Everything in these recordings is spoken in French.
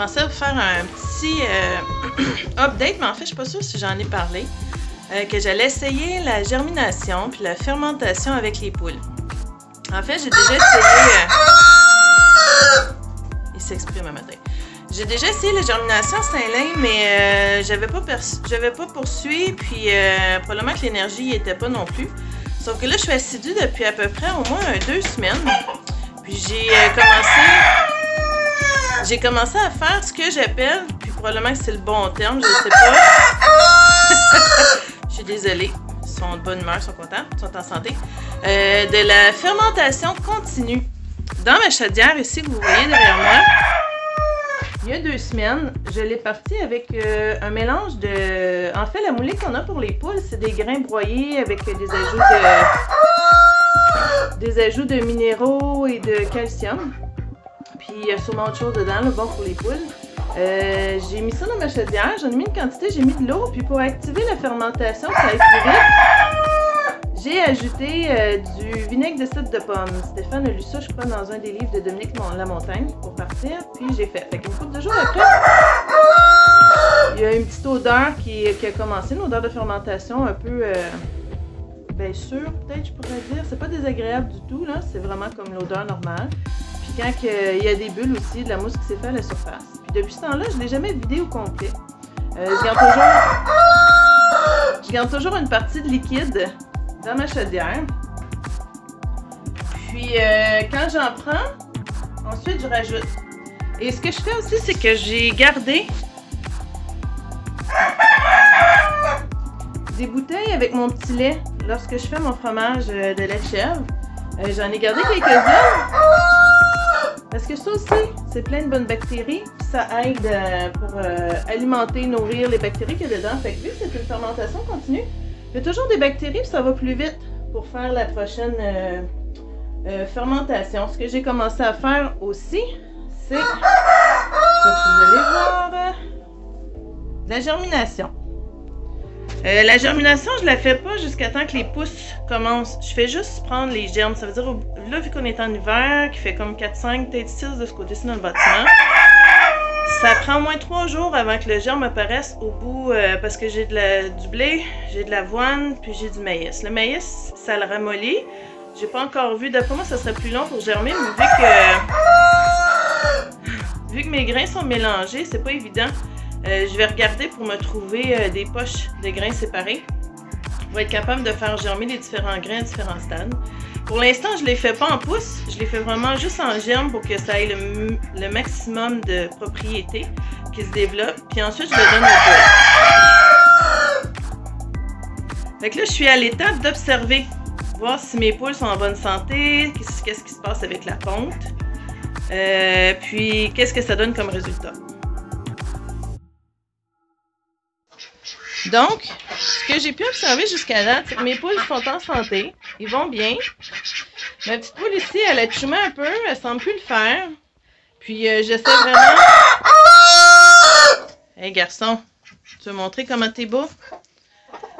pensais vous faire un petit update, mais en fait, je suis pas sûre si j'en ai parlé. Que j'allais essayer la germination puis la fermentation avec les poules. En fait, j'ai déjà essayé... il s'exprime un matin. J'ai déjà essayé la germination à Saint-Lin, mais j'avais pas poursuivi, puis probablement que l'énergie n'y était pas non plus. Sauf que là, je suis assidue depuis à peu près au moins 2 semaines. Puis j'ai commencé à faire ce que j'appelle, puis probablement que c'est le bon terme, je sais pas. Je suis désolée. Ils sont de bonne humeur, ils sont contents, ils sont en santé. De la fermentation continue. Dans ma chaudière ici, que vous voyez derrière moi, il y a 2 semaines, je l'ai partie avec un mélange de... En fait, la moulée qu'on a pour les poules, c'est des grains broyés avec des ajouts de minéraux et de calcium. Puis il y a sûrement autre chose dedans, là, bon pour les poules. J'ai mis ça dans ma chaudière, j'en ai mis une quantité, j'ai mis de l'eau, puis pour activer la fermentation, ça aille plus vite, j'ai ajouté du vinaigre de cidre de pomme. Stéphane a lu ça, je crois, dans un des livres de Dominique Lamontagne pour partir, puis j'ai fait. Fait qu'une couple de jours après, il y a une petite odeur qui a commencé, une odeur de fermentation un peu, bien sûre, peut-être je pourrais dire. C'est pas désagréable du tout, là, c'est vraiment comme l'odeur normale. Puis quand il y a des bulles aussi, de la mousse qui s'est fait à la surface. Puis depuis ce temps-là, je ne l'ai jamais vidé au complet. Je garde toujours une partie de liquide dans ma chaudière. Puis quand j'en prends, ensuite je rajoute. Et ce que je fais aussi, c'est que j'ai gardé des bouteilles avec mon petit lait lorsque je fais mon fromage de lait de chèvre. J'en ai gardé quelques-unes. Parce que ça aussi, c'est plein de bonnes bactéries, puis ça aide pour alimenter, nourrir les bactéries qu'il y a dedans. Fait que vu que c'est une fermentation continue, il y a toujours des bactéries, puis ça va plus vite pour faire la prochaine fermentation. Ce que j'ai commencé à faire aussi, c'est, je sais pas si vous allez voir, la germination. La germination, je la fais pas jusqu'à temps que les pousses commencent. Je fais juste prendre les germes. Ça veut dire, là, vu qu'on est en hiver, qui fait comme 4, 5, peut-être 6 de ce côté-ci dans le bâtiment, ça prend au moins 3 jours avant que le germe apparaisse au bout, parce que j'ai du blé, j'ai de l'avoine, puis j'ai du maïs. Le maïs, ça le ramollit. J'ai pas encore vu, d'après moi, ça serait plus long pour germer, mais vu que mes grains sont mélangés, c'est pas évident. Je vais regarder pour me trouver des poches de grains séparés pour être capable de faire germer les différents grains à différents stades. Pour l'instant, je ne les fais pas en pousses, je les fais vraiment juste en germe pour que ça ait le maximum de propriétés qui se développent. Puis ensuite, je le donne aux poules. Fait que là, je suis à l'étape d'observer, voir si mes poules sont en bonne santé, qu'est-ce qui se passe avec la ponte, puis qu'est-ce que ça donne comme résultat. Donc, ce que j'ai pu observer jusqu'à là, c'est que mes poules sont en santé, ils vont bien. Ma petite poule ici, elle a tchoumé un peu, elle semble plus le faire. Puis j'essaie vraiment... Hey garçon, tu veux montrer comment t'es beau?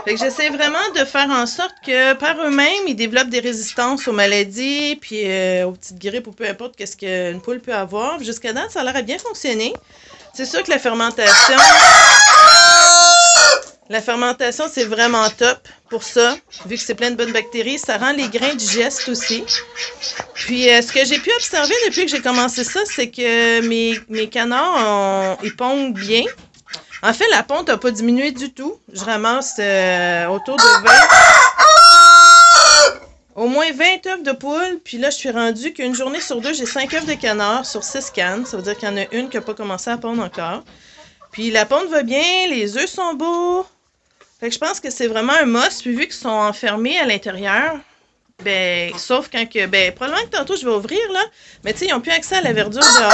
Fait que j'essaie vraiment de faire en sorte que par eux-mêmes, ils développent des résistances aux maladies, puis aux petites grippes ou peu importe qu'est-ce qu'une poule peut avoir. Jusqu'à date, ça a l'air à bien fonctionner. C'est sûr que la fermentation... La fermentation, c'est vraiment top pour ça, vu que c'est plein de bonnes bactéries. Ça rend les grains digestes aussi. Puis, ce que j'ai pu observer depuis que j'ai commencé ça, c'est que mes canards, ils pondent bien. En fait, la ponte n'a pas diminué du tout. Je ramasse autour de 20... Au moins 20 œufs de poule. Puis là, je suis rendue qu'une journée sur 2, j'ai 5 œufs de canard sur 6 cannes. Ça veut dire qu'il y en a une qui n'a pas commencé à pondre encore. Puis la ponte va bien, les œufs sont beaux. Fait que je pense que c'est vraiment un must. Puis vu qu'ils sont enfermés à l'intérieur, ben, sauf quand que, ben, probablement que tantôt je vais ouvrir, là. Mais tu sais, ils n'ont plus accès à la verdure dehors.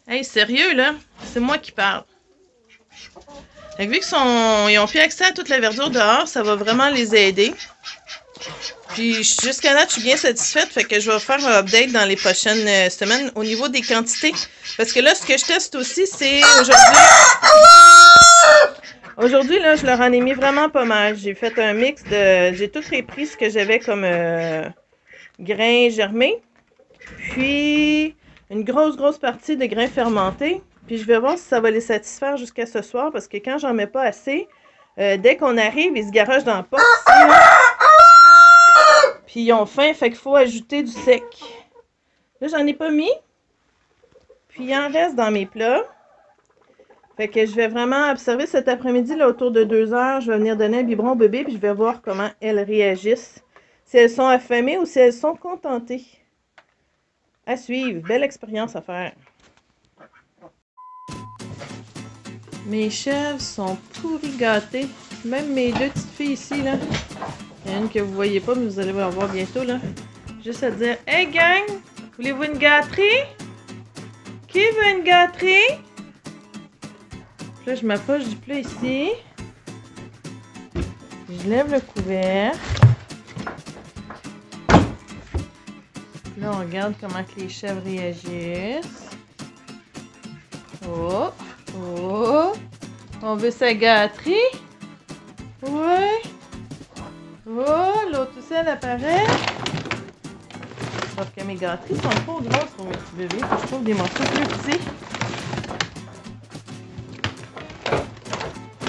Hey, sérieux, là? C'est moi qui parle. Fait que vu qu'ils n'ont plus accès à toute la verdure dehors, ça va vraiment les aider. Puis jusqu'à là, je suis bien satisfaite. Fait que je vais faire un update dans les prochaines semaines au niveau des quantités. Parce que là, ce que je teste aussi, c'est aujourd'hui... Aujourd'hui, là, je leur en ai mis vraiment pas mal. J'ai fait un mix de... J'ai tout repris ce que j'avais comme grains germés. Puis, une grosse partie de grains fermentés. Puis je vais voir si ça va les satisfaire jusqu'à ce soir, parce que quand j'en mets pas assez, dès qu'on arrive, ils se garochent dans la porte ici, là. Puis ils ont faim, fait qu'il faut ajouter du sec. Là, j'en ai pas mis. Puis il en reste dans mes plats. Fait que je vais vraiment observer cet après-midi, là, autour de 2 heures. Je vais venir donner un biberon au bébé, puis je vais voir comment elles réagissent. Si elles sont affamées ou si elles sont contentées. À suivre. Belle expérience à faire. Mes chèvres sont pourri gâtées. Même mes 2 petites filles ici, là. Il y en a une que vous voyez pas, mais vous allez voir bientôt, là. Juste à dire, « Hey gang, voulez-vous une gâterie? Qui veut une gâterie? » Puis là, je m'approche du plat ici. Je lève le couvercle. Là, on regarde comment que les chèvres réagissent. Oh! Oh! On veut sa gâterie? Ouais! Oh! L'autre aussi, elle apparaît. Sauf que mes gâteries sont trop grosses pour mes petits bébés. Je trouve des morceaux plus petits.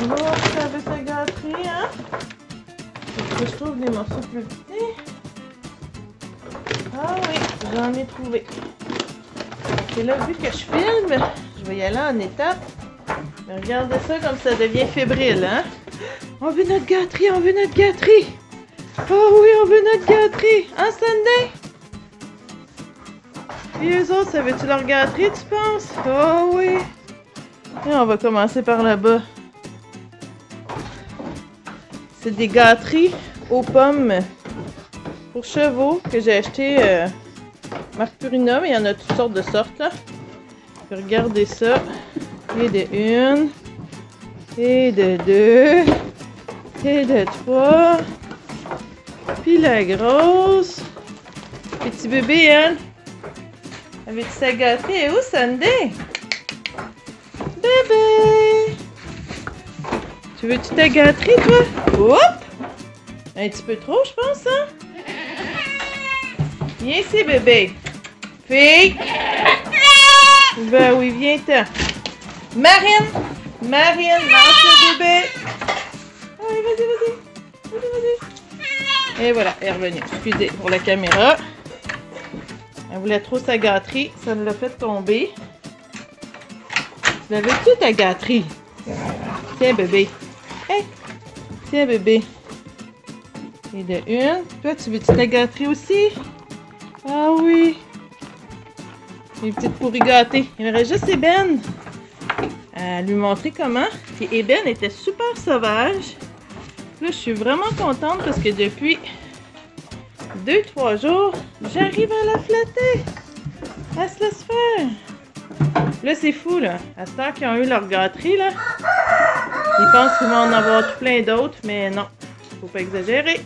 Oh! Ça veut sa gâterie, hein? Parce que je trouve des morceaux plus petits. Ah oui! J'en ai trouvé. Et là, vu que je filme, je vais y aller en étapes. Mais regardez ça comme ça devient fébrile, hein? On veut notre gâterie, on veut notre gâterie! Oh oui, on veut notre gâterie! Hein, Sunday? Puis eux autres, ça veut-tu leur gâterie, tu penses? Oh oui! Et on va commencer par là-bas. C'est des gâteries aux pommes pour chevaux que j'ai acheté marque Purina, mais il y en a toutes sortes de sortes, là. Puis regardez ça. Et de 1, et de 2, et de 3. Puis la grosse. Petit bébé, elle. Avec sa gâterie. Et où, Sunday? Bébé! Tu veux-tu ta gâterie, toi? Oups! Un petit peu trop, je pense, hein? Viens ici, bébé. Fille! Ben oui, viens-t'en. Marine! Marine, lance le bébé! Allez, vas-y. Et voilà, elle est revenue. Excusez pour la caméra. Elle voulait trop sa gâterie, ça me l'a fait tomber. Tu l'avais-tu ta gâterie? Tiens, bébé. Hey! Tiens, bébé. Et de 1. Toi, tu veux-tu ta gâterie aussi? Ah oui! Une petite pourrie gâtée. Il me reste juste Eben à lui montrer comment. Et Eben était super sauvage. Là, je suis vraiment contente parce que depuis 2-3 jours, j'arrive à la flatter. Elle se laisse faire. Là, c'est fou, là. À ce temps qu'ils ont eu leur gâterie, là, ils pensent qu'ils vont en avoir tout plein d'autres, mais non. Faut pas exagérer.